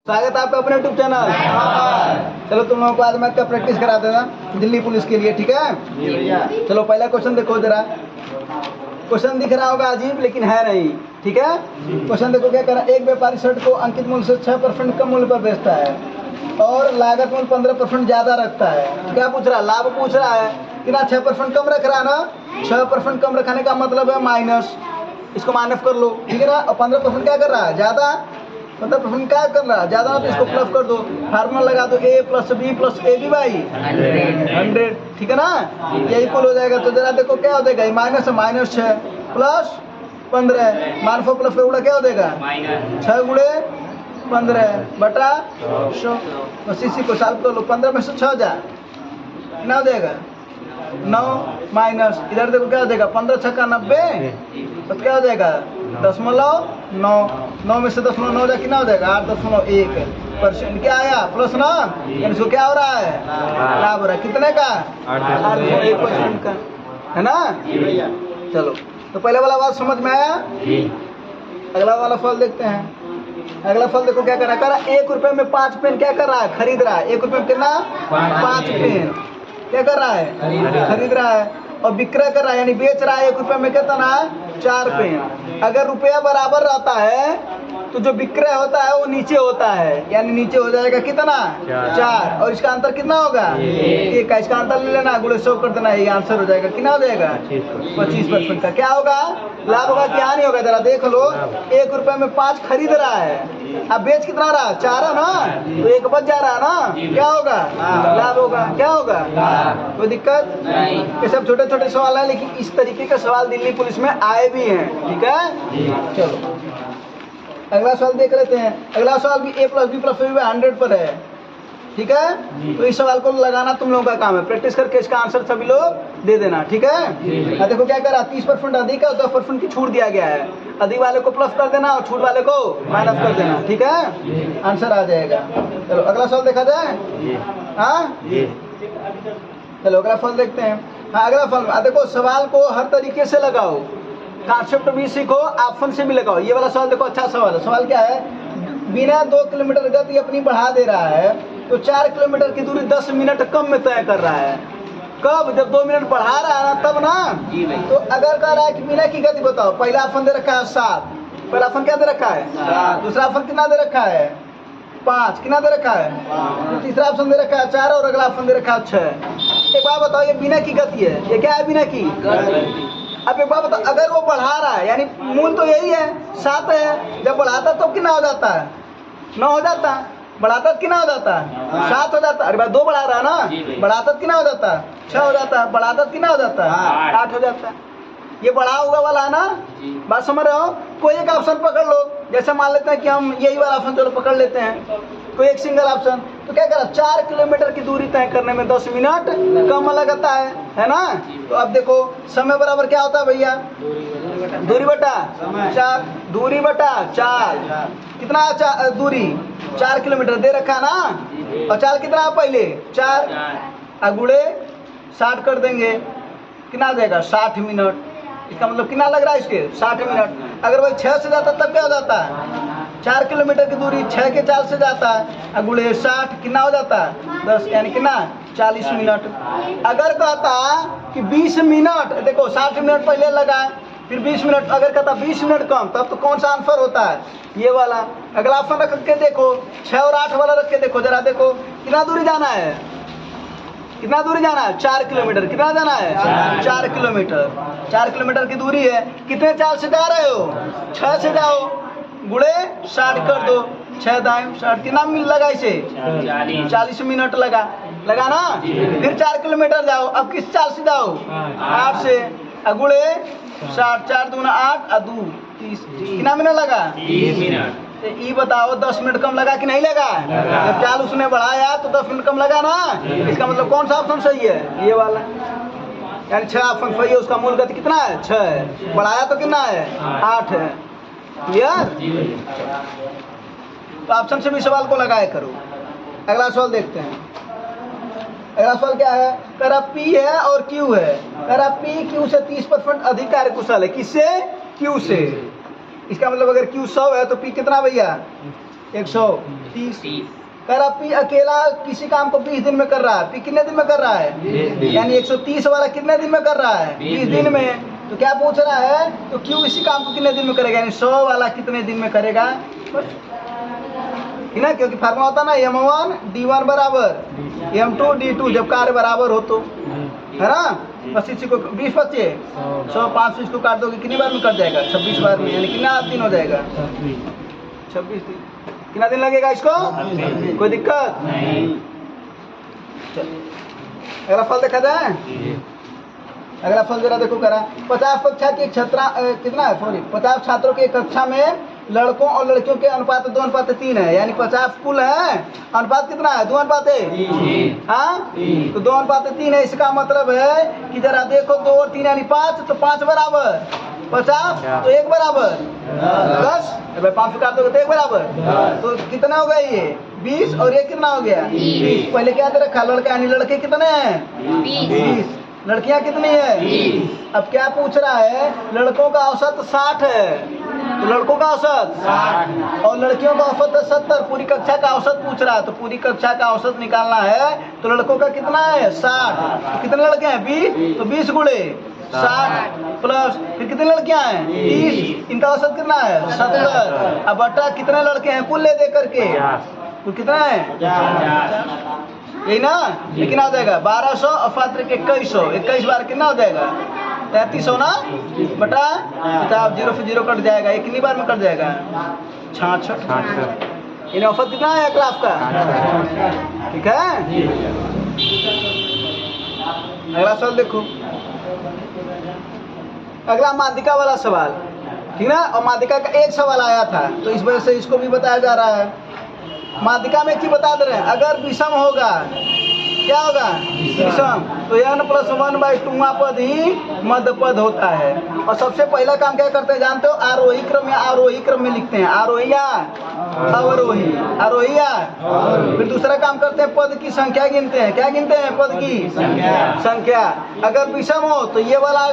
स्वागत है आपका अपने यूट्यूब चैनल। चलो तुम लोगों को आज मैं क्या प्रैक्टिस करा देना दिल्ली पुलिस के लिए, ठीक है। चलो पहला क्वेश्चन देखो जरा। क्वेश्चन दिख रहा होगा अजीब, लेकिन है नहीं, ठीक है। क्वेश्चन देखो क्या करा। एक व्यापारी शर्ट को अंकित मूल्य से 6% कम मूल्य पर बेचता है और लागत मूल्य 15% ज्यादा रखता है। क्या पूछ रहा है? लाभ पूछ रहा है कि ना 6% कम रख रहा है ना। 6% कम रखने का मतलब है माइनस, इसको माइनस कर लो, ठीक है ना। और 15% क्या कर रहा है? ज्यादा। 15% क्या कर रहा है? ज्यादा ना, तो इसको प्लस कर दो। फार्मूला लगा दो a + b + ab बाई 100, ठीक है ना। ये इक्वल हो जाएगा। तो जरा देखो क्या हो जाएगा, माइनस है, -6 + 15, -4 प्लस उड़ा क्या हो जाएगा 6 × 15 बटा 100। बस इसी को सॉल्व कर लो। 15 में से 6 जा कितना हो जाएगा 9 माइनस इधर देखो क्या हो जाएगा 15 × 6 = 90, तो क्या हो जाएगा 0.9। 9 में से 0.9 जा कितना हो जाएगा 8.1%। क्या आया प्लस ना, यानी इसको क्या हो रहा है लाभ हो रहा है। कितने का 8.1% का, है ना। चलो तो पहले वाला बात समझ में आया। अगला वाला फल देखते हैं। अगला फल देखो क्या कर रहा है। 1 रुपए में 5 पेन क्या कर रहा है? खरीद रहा है। 1 रुपए में कितना 5 पेन क्या कर रहा है? खरीद रहा है। और विक्रय कर रहा है, यानी बेच रहा है। 1 रुपए में कितना 4 पेन। अगर रुपया बराबर रहता है तो जो विक्रय होता है वो नीचे होता है, यानी नीचे हो जाएगा कितना 4, और इसका अंतर कितना होगा 1 का। इसका अंतर ले लेना, गुणे 100 कर देना, ये आंसर हो जाएगा। कितना हो जाएगा 25% का। क्या होगा लाभ होगा कि हानि होगा? जरा देख लो। 1 रुपए में 5 खरीद रहा है, अब बेच कितना रहा 4 है ना, तो 1 बच जा रहा है ना। क्या होगा लाभ होगा। क्या होगा कोई दिक्कत नहीं। ये सब छोटे छोटे सवाल है, लेकिन इस तरीके के सवाल दिल्ली पुलिस में आए भी हैं, ठीक है। चलो अगला सवाल देख लेते हैं। अगला सवाल भी a + b + c 100 पर है, ठीक है। तो इस सवाल को लगाना तुम लोगों का काम है। प्रैक्टिस करके इसका आंसर सभी लोग दे देना, ठीक है। देखो क्या करा, 30% अधिक है और 10% की छूट दिया गया है। अधिक वाले को प्लस कर देना और छूट वाले को माइनस कर देना, ठीक है। आंसर आ जाएगा। चलो अगला सवाल देखा जाए। हाँ चलो अगला फल देखते हैं। हाँ अगला फल देखो, सवाल को हर तरीके से लगाओ, कॉन्सेप्ट भी सीखो, ऑप्शन से भी लगाओ। ये वाला सवाल देखो, अच्छा सवाल है। सवाल क्या है, बिना 2 किलोमीटर गति अपनी बढ़ा दे रहा है तो 4 किलोमीटर की दूरी 10 मिनट कम में तय कर रहा है। कब? जब 2 मिनट बढ़ा रहा है ना, तब ना। तो अगर कह रहा है कि बिना की गति बताओ, पहला ऑप्शन दे रखा है 7, पहला ऑप्शन क्या दे रखा है, दूसरा ऑप्शन कितना दे रखा है 5, कितना दे रखा है, तो तीसरा ऑप्शन दे रखा है 4 और अगला ऑप्शन दे रखा है 6। एक बात बताओ, ये बिना की गति है, ये क्या है बिना की। अब एक बात बताओ, अगर वो बढ़ा रहा है, यानी मूल तो यही है 7 है, जब बढ़ाता तो कितना हो जाता है 9 हो जाता है, बढ़ाता तो कितना हो जाता है 7 हो जाता है। अरे भाई 2 बढ़ा रहा है ना, बढ़ाता तो कितना हो जाता है 6 हो जाता है, बढ़ाता तो कितना हो जाता है 8 हो जाता है। ये बढ़ा हुआ वाला है ना, बात समझ रहे हो। कोई एक ऑप्शन पकड़ लो, जैसे मान लेते हैं कि हम यही वाला ऑप्शन चलो पकड़ लेते हैं, कोई एक सिंगल ऑप्शन। तो क्या करा, 4 किलोमीटर की दूरी तय करने में 10 मिनट कम लगता है ना। तो अब देखो समय बराबर क्या होता है भैया, दूरी बटा 4, दूरी बटा 4 कितना दूरी 4 किलोमीटर दे रखा ना, और 4 कितना पहले 4 गुणे 60 कर देंगे, कितना आ जाएगा 60 मिनट। इसका मतलब कितना लग रहा है इसके 60 मिनट। अगर वही 6 से जाता तब क्या हो जाता है, 4 किलोमीटर की दूरी 6 के 4 से जाता है, गुणे 60 कितना हो जाता है 10, यानी कितना 40 मिनट। अगर कहता कि 20 मिनट, देखो 60 मिनट पहले लगा, फिर 20 मिनट, अगर कहता 20 मिनट कम, तब तो कौन सा आंसर होता है ये वाला। अगला ऑप्शन रख के देखो, 6 और 8 वाला रख के देखो, जरा देखो कितना दूरी जाना है, कितना दूरी जाना है 4 किलोमीटर। कितना जाना है 4 किलोमीटर। 4 किलोमीटर की दूरी है, कितने 4 से जा रहे हो 6 से जाओ, गुणे 60 कर दो, 6 दाएं 60, कितना मिनट लगा इसे 40 मिनट लगा ना। फिर 4 किलोमीटर जाओ, अब किस चाल से जाओ 8 से, गुणे 60, 4 दूना 8 और 2 30, कितना मिनट लगा 30 मिनट। ये बताओ 10 मिनट कम लगा कि नहीं लगा। जब चाल उसने बढ़ाया तो 10 मिनट कम लगा ना। इसका मतलब कौन सा ऑप्शन सही है, ये वाला, यानी 6 ऑप्शन सही है। उसका मूल गति कितना है 6 है, बढ़ाया तो कितना है 8 है। क्लियर। तो ऑप्शन से भी सवाल को लगाया करो। अगला सवाल देखते हैं। अगला सवाल क्या है, करा P है और Q है। करा P Q से 30% अधिक कार्यकुशल है। किससे, Q से। इसका मतलब अगर Q 100 है तो P कितना भैया 100। 30। कह रहा पी अकेला किसी काम को 20 दिन में कर रहा है। पी कितने दिन में कर रहा है? यानी 130 वाला कितने दिन में कर रहा है? 20 दिन में। तो क्या पूछ रहा है? तो क्यों इसी काम को कितने दिन में करेगा, यानी 100 वाला कितने दिन में करेगा ना, क्योंकि फार्मूला होता ना M1 D1 बराबर M2 D2 जब कार्य बराबर हो तो, है ना। बस इसी को 20 बच्चे 100 500 इसको काट दोगे कितनी बार में कट जाएगा? 26 बार में, यानी कितना दिन हो जाएगा? 26 दिन। कितना दिन लगेगा इसको? कोई दिक्कत नहीं। अगला फल देखा जाए। अगला फल जरा देखो करा 50 कक्षा की छात्रा कितना है, सॉरी 50 छात्रों की कक्षा में लड़कों और लड़कियों के अनुपात 2:3 है, यानी 50 कुल है, अनुपात कितना है? 2:3। हाँ, तो 2:3 है। इसका मतलब है कि जरा देखो 2 और 3 यानी 5, तो 5 बराबर 50, तो 1 बराबर 10। भाई 5 से काट दोगे तो 1 बराबर, तो कितना हो गया ये? 20, और ये कितना हो गया? 20। पहले क्या दे रखा? लड़का यानी लड़के कितने हैं? 20। लड़कियां कितनी है? 20। अब क्या पूछ रहा है? लड़कों का औसत 60 है, तो लड़कों का औसत 60 और लड़कियों का औसत है 70। पूरी कक्षा का औसत पूछ रहा है, तो पूरी कक्षा का औसत निकालना है। तो लड़कों का कितना है? 60। तो कितने लड़के हैं? 20। तो 20 गुणे 60 प्लस फिर कितनी लड़कियां हैं? 30। इनका औसत कितना है? 70। अब बटा कितने लड़के हैं कुल ले दे करके? कुल कितना है? यही ना। लेकिन आ जाएगा 1200 और 2100, 21 बार कितना हो जाएगा? 3300 ना, बटा किताब 0 से 0 कट जाएगा। ये कितनी बार में कट जाएगा? 66। इन औसत कितना है क्लास का? ठीक है। अगला सवाल देखो। अगला माध्यिका वाला सवाल, ठीक ना। और माध्यिका का एक सवाल आया था, तो इस वजह से इसको भी बताया जा रहा है। माध्यिका में क्या बता दे रहे हैं? अगर विषम होगा, क्या होगा? विषम, तो n+1/2 पद ही मध्य पद होता है। और सबसे पहला काम क्या करते हैं जानते हो? आरोही क्रम या आरोही क्रम में लिखते हैं। आरोही या अवरोही, आरोही या। फिर दूसरा काम करते हैं पद की संख्या गिनते हैं। क्या गिनते हैं? पद की संख्या। अगर विषम हो तो ये वाला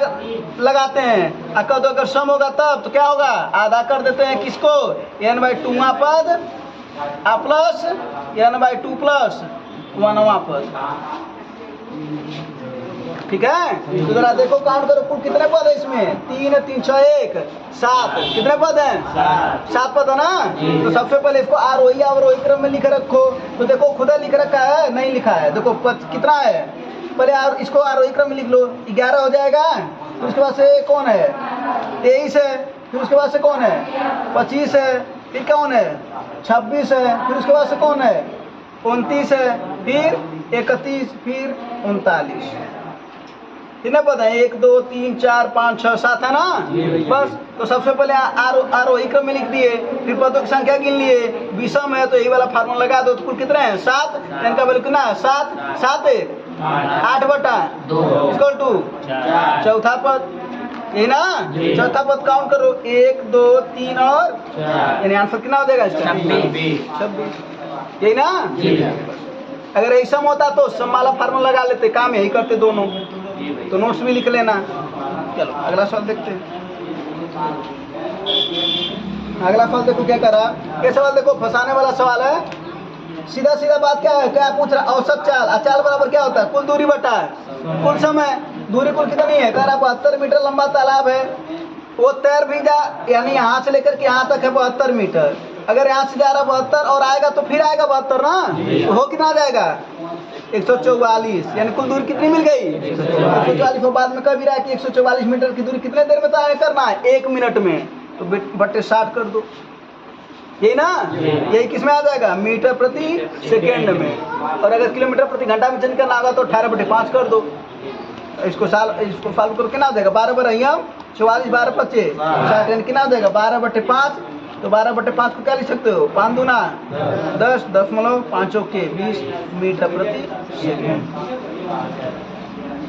लगाते हैं, अगर सम होगा तब तो क्या होगा? आधा कर देते हैं किसको? n/2 पद आ प्लस n/2 प्लस 1वां पद। ठीक है। तो जरा देखो काउंट करो कुल कितने पद है इसमें? 3 3 6 1 7। कितने पद हैं? 7 पद है ना। तो सबसे पहले इसको आरोही अवरोही क्रम में लिख रखो। तो देखो खुदा लिख रखा है, नहीं लिखा है। देखो कितना है? पहले इसको आरोही क्रम में लिख लो। 11 हो जाएगा। फिर उसके बाद से कौन है? 23 है। फिर उसके बाद से कौन है? 25 है। फिर कौन है? 26 है। फिर उसके बाद से कौन है? 29 है। फिर 31, फिर 39। कितने पद है? 1 2 3 4 5 6 7 है ना। बस। तो सबसे पहले आरोही क्रम में लिख दिए, फिर पदों की संख्या गिन लिए। विषम है तो यही वाला फार्मूला लगा दो। तो कुल कितने हैं? 7। इनका वैल्यू कितना है? 7 7 8/2 इक्वल टू चौथा पद, यही ना। चौथा पद काउंट करो 1 2 3 और यानी आंसर कितना हो जाएगा इसका? 26। यही ना। अगर ऐसा होता तो सम वाला फार्मूला लगा लेते, काम यही करते दोनों। तो नोट्स भी लिख लेना। चलो अगला सवाल देखते हैं। अगला सवाल देखो क्या करा। ये सवाल देखो फंसाने वाला सवाल है। सीधा सीधा बात क्या है? क्या पूछ रहा? औसत चाल। चाल बराबर क्या होता है? कुल दूरी बटा कुल समय। दूरी कुल कितनी है? कह रहा 72 मीटर लंबा तालाब है। वो तैर भी जा, यानी यहाँ से लेकर के यहाँ तक है 72 मीटर। अगर यहाँ से जा रहा 72 और आएगा तो फिर आएगा 72 ना। तो हो कितना आ जाएगा? 144। यानी कुल दूरी कितनी मिल गई? 144। बाद में कह भी रहा है कि 144 मीटर की दूरी कितने देर में तय करना है? 1 मिनट में। तो बटे 60 कर दो। यही ना। यही किस में आ जाएगा? मीटर प्रति सेकेंड में। और अगर किलोमीटर प्रति घंटा में चेंज करना होगा तो 18/5 कर दो। इसको सॉल्व करो कितना हो जाएगा? 12 बर 44 12 25 60 यानी कितना हो जाएगा? 12/5। तो 12/5 को क्या लिख सकते हो? 5 दूना 10 10.5 के 20 मीटर प्रति सेकेंड।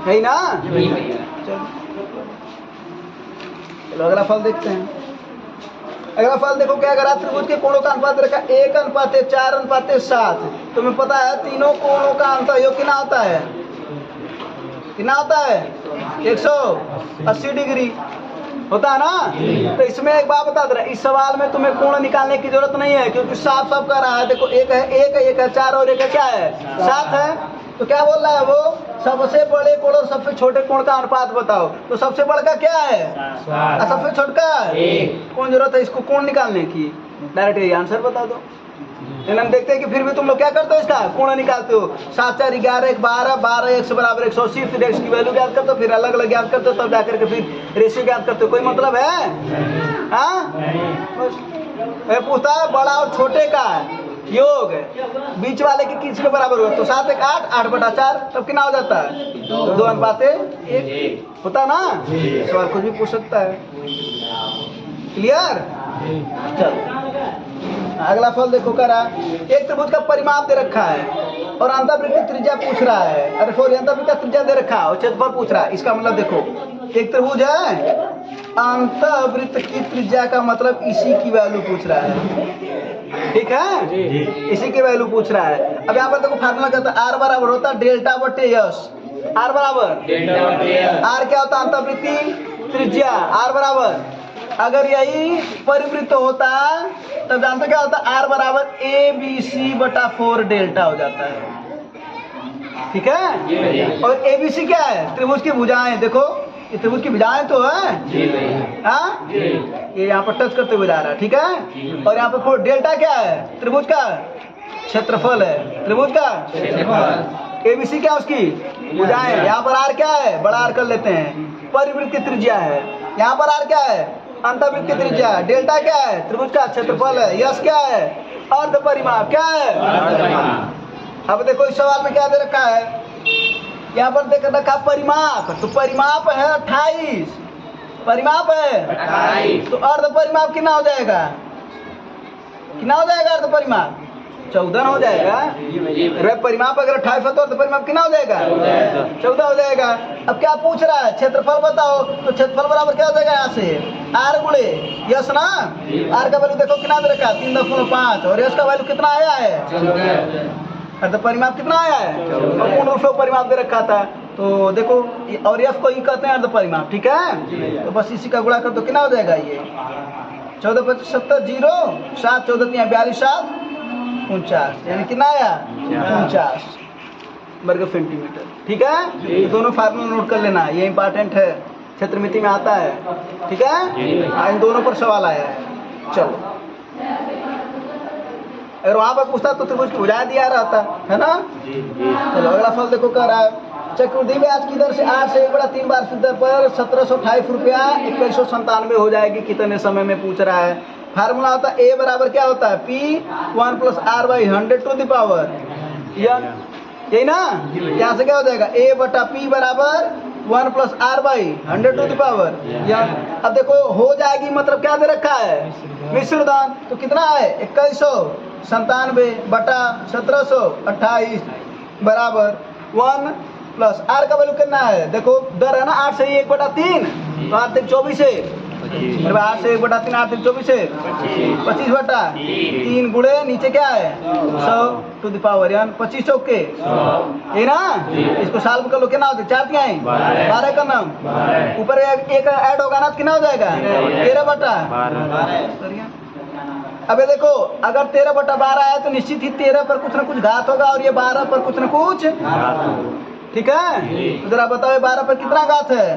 है ना। चलो अगला फल देखते हैं। अगला फल देखो क्या करा। त्रिभुज के कोणों का अनुपात रखा 1:4:7। तुम्हें पता है तीनों कोणों का अंतःयोग कितना होता है? कितना होता है? 180 डिग्री। होता है ना। तो इसमें एक बात बता दे रहा है, इस सवाल में तुम्हें कोण निकालने की जरूरत नहीं है, क्योंकि साफ साफ कह रहा है। देखो एक है 4 और एक है क्या है 7 है। तो क्या बोल रहा है वो, सबसे बड़े कोण और सबसे छोटे कोण का अनुपात बताओ। तो सबसे बड़ा का क्या है और सबसे छोटा कौन, जरूरत है इसको कोण निकालने की, डायरेक्ट ये आंसर बता दो। लेकिन हम देखते हैं कि फिर भी तुम लोग क्या करते हो, इसका कोण निकालते हो। 7 4 11 1 12 12 1 से बराबर 180, फिर x की वैल्यू ज्ञात करते हो, फिर अलग अलग ज्ञात करते हो, तब जाकर के फिर रेशियो ज्ञात करते हो। कोई मतलब है हाँ? पूछता है बड़ा और छोटे का योग बीच वाले के किसके बराबर हुआ, तो 7 1 8 8/4, तब कितना हो जाता है 2:1 होता ना। सवाल कुछ भी पूछ सकता है। क्लियर। चलो अगला फल देखो करा, एक त्रिभुज का परिमाप दे रखा है और अंतःवृत्त की त्रिज्या पूछ रहा है। अरे सॉरी, अंतःवृत्त का त्रिज्या दे रखा है और क्षेत्रफल पूछ रहा है। इसका मतलब देखो, एक त्रिभुज है, अंतःवृत्त की त्रिज्या का मतलब इसी की वैल्यू पूछ रहा है। ठीक है, इसी की वैल्यू पूछ रहा है। अब यहाँ पर देखो फार्मूला क्या होता है, आर बराबर होता है डेल्टा बटे यस। आर बराबर आर क्या होता है, अंतःवृत्त त्रिज्या। आर बराबर अगर यही परिवृत्त होता तब जानते क्या होता, आर बराबर ABC/4 डेल्टा हो जाता है। ठीक है, और ABC क्या है, त्रिभुज की भुजाएं। देखो ये त्रिभुज की भुजाएं तो है हाँ, ये यहाँ पर टच करते हुए जा रहा है। ठीक है, और यहाँ पर 4 डेल्टा क्या है, त्रिभुज का क्षेत्रफल है। त्रिभुज का ABC क्या उसकी भुजाएं। यहाँ पर आर क्या है, बड़ा आर कर लेते हैं, परिवृत्त की त्रिज्या है। यहाँ पर आर क्या है, अंतःवृत्त की त्रिज्या। डेल्टा क्या है, त्रिभुज का क्षेत्रफल है। यस क्या है, अर्ध परिमाप क्या है। अब देखो इस सवाल में क्या दे रखा है, यहाँ पर देख रखा परिमाप, तो परिमाप है 28, परिमाप है 28, तो अर्ध परिमाप कितना हो जाएगा, कितना हो जाएगा अर्ध परिमाप 14 हो जाएगा। परिमाप अगर 28 है तो अर्ध परिमाप कितना हो जाएगा 14 हो जाएगा। अब क्या पूछ रहा है, क्षेत्रफल बताओ। तो क्षेत्रफल बराबर क्या हो जाएगा, यहाँ से आर गुणे यस ना। आर का वैल्यू देखो कितना दे रखा है 3.5 और यस का वैल्यू कितना आया है, अर्ध परिमाप कितना आया है, और पूर्ण रूप से परिमाप दे रखा था। तो देखो और यस को ही कहते हैं अर्ध परिमाप। ठीक है, तो बस इसी का गुणा कर दो, कितना हो जाएगा ये 14 25 70 0 7 14 3 42 7 49, यानी कितना आया 49 वर्ग सेंटीमीटर। ठीक है, ये दोनों फार्मूला नोट कर लेना, ये इंपॉर्टेंट है, क्षेत्रमिति में आता है। ठीक है, इन दोनों पर सवाल आया है। चलो अगर वहां पर पूछता तो त्रिभुज की भुजाएं दिया रहता है ना। चलो अगला फल देखो कह रहा है, चक्रवृद्धि ब्याज की दर से 8 से 1/3 वार्षिक दर पर 1728 रुपया 2197 हो जाएगी, कितने समय में पूछ रहा है। फार्मूला होता है ए बराबर क्या होता है, P1 + R/100 यही ना। यहाँ से क्या हो जाएगा, A/P बराबर 1 + R/100। अब देखो हो जाएगी, मतलब क्या दे रखा है मिश्र दान, तो कितना है 2197 बटा 1728 बराबर 1 + R का वैल्यू कितना है, देखो दर है ना 8 से 1/3, तो 8 3 24 है, 8 से 1/3 8 3 24 है 25/3 गुणे नीचे क्या है 100 यानी 25 चौके ये ना। इसको सॉल्व कर लो, कितना होता है 4 क्या है 12 का नाम, ऊपर एक ऐड होगा ना, कितना हो जाएगा 13/12। अबे देखो अगर 13/12 है तो निश्चित ही 13 पर कुछ ना कुछ घात होगा और ये 12 पर कुछ ना कुछ। ठीक है, तो जरा बताओ 12 पर कितना घात है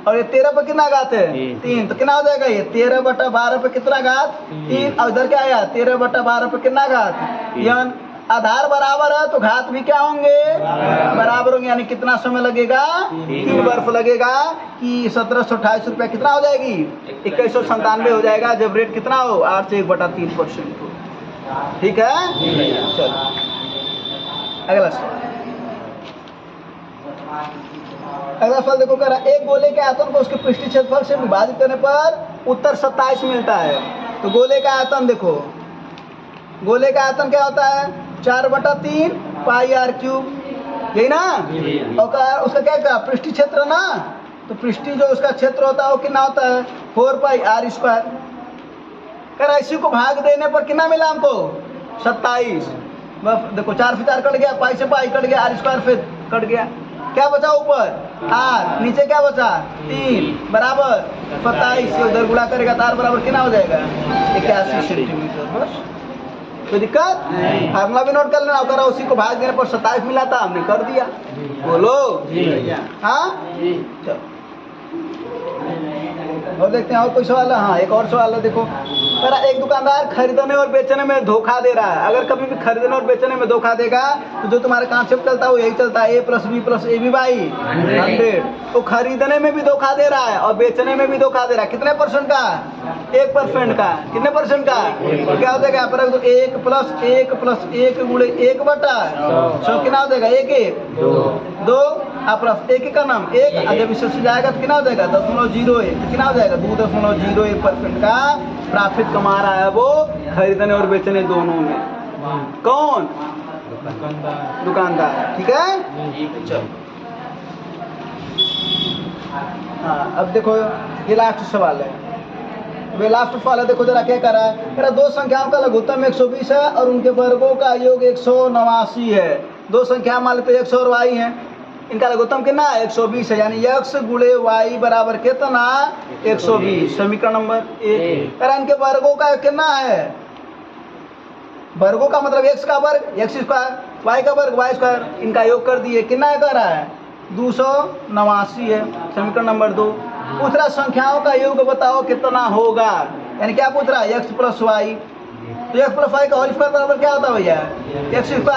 और ये 13 पर कितना घात है 3, तो कितना हो जाएगा ये 13/12 पर कितना घात 3, और इधर क्या आया 13/12 पर कितना घात। यानी आधार बराबर है तो घात भी क्या होंगे बराबर होंगे, यानी कितना समय लगेगा 3 वर्ष लगेगा कि 1728 रुपया कितना हो जाएगी 2197 हो जाएगा, जब रेट कितना हो 8 से 1/3% हो। ठीक है, चलो अगला सवाल। अगला सवाल देखो कह रहा है, एक गोले के आयतन को उसके पृष्ठीय क्षेत्रफल से विभाजित करने पर उत्तर 27 मिलता है। तो गोले का आयतन देखो, गोले का आयतन क्या होता है 4/3 πr3, यही ना। और उसका क्या क्या पृष्ठीय क्षेत्र ना, तो पृष्ठीय जो उसका क्षेत्र होता है वो कितना होता है 4πr²। कर इसी को भाग देने पर कितना मिला हमको 27। बस देखो 4 से 4 कट गया, पाई से पाई कट गया, r² फिर कट गया, क्या बचा ऊपर 8, नीचे क्या बचा 3 बराबर 27 से उधर गुणा करेगा तो r बराबर कितना हो जाएगा 81 सेंटीमीटर। बस कोई दिक्कत, फार्मूला भी नोट कर लेना, अगर उसी को भाग देने पर 27 मिला था, हमने कर दिया। बोलो हाँ चलो और देखते हैं और कोई सवाल है। हाँ एक और सवाल है, देखो मेरा एक दुकानदार खरीदने और बेचने में धोखा दे रहा है। अगर कभी भी खरीदने और बेचने में धोखा देगा तो जो तुम्हारा कॉन्सेप्ट चलता है वो यही चलता है, a + b + ab / 100। तो खरीदने में भी धोखा दे रहा है और बेचने में भी धोखा दे रहा है। कितने % का 1% का, कितने % का तो क्या हो जाएगा पर 1 + 1 + 1 × 1/100 कितना हो जाएगा 1 2 प्लस 1 का नाम 1, जब इससे से जाएगा तो कितना हो जाएगा 0.01, तो कितना हो जाएगा 2.01% का प्रॉफिट कमा रहा है वो खरीदने और बेचने दोनों में। कौन? दुकानदार। ठीक है चलो हाँ अब देखो ये लास्ट सवाल है। वे लास्ट सवाल है, देखो जरा क्या कर रहा है। मेरा दो संख्याओं का लघुत्तम 120 है और उनके वर्गों का योग 189 है। दो संख्या मान लेते x और y है, इनका लघुत्तम कितना है 120 है, यानी x × y बराबर कितना 120। समीकरण नंबर 1। अरे इनके वर्गों का कितना है, वर्गों का मतलब x का वर्ग x², y का वर्ग y², इनका योग कर दिए, कितना कर रहा है 289 है। समीकरण नंबर 2। पूछ रहा संख्याओं का योग बताओ कितना होगा, यानी क्या पूछ रहा है x + y। तो x + y का होल स्क्वायर बराबर क्या होता है भैया x² +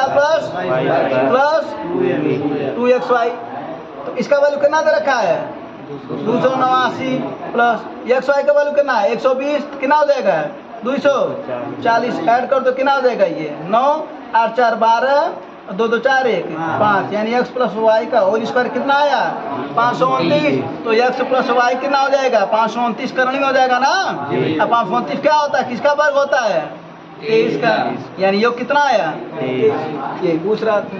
2xy। तो इसका वैल्यू कितना दे रखा है 289 प्लस xy का वैल्यू कितना है 120, कितना हो जाएगा 240। ऐड कर तो कितना हो जाएगा ये 9 8 4 12 2 2 4 1 5, यानी x + y का होल स्क्वायर कितना आया 529। तो x + y कितना हो जाएगा 529 करनी हो जाएगा ना। अब 529 क्या होता है, किसका वर्ग होता है 23 का, यानी योग कितना आया ये पूछ रहा था।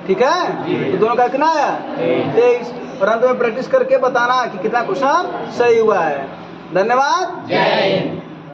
ठीक है तो दोनों का कितना आया 23। और अंत में प्रैक्टिस करके बताना कि कितना क्वेश्चन सही हुआ है। धन्यवाद।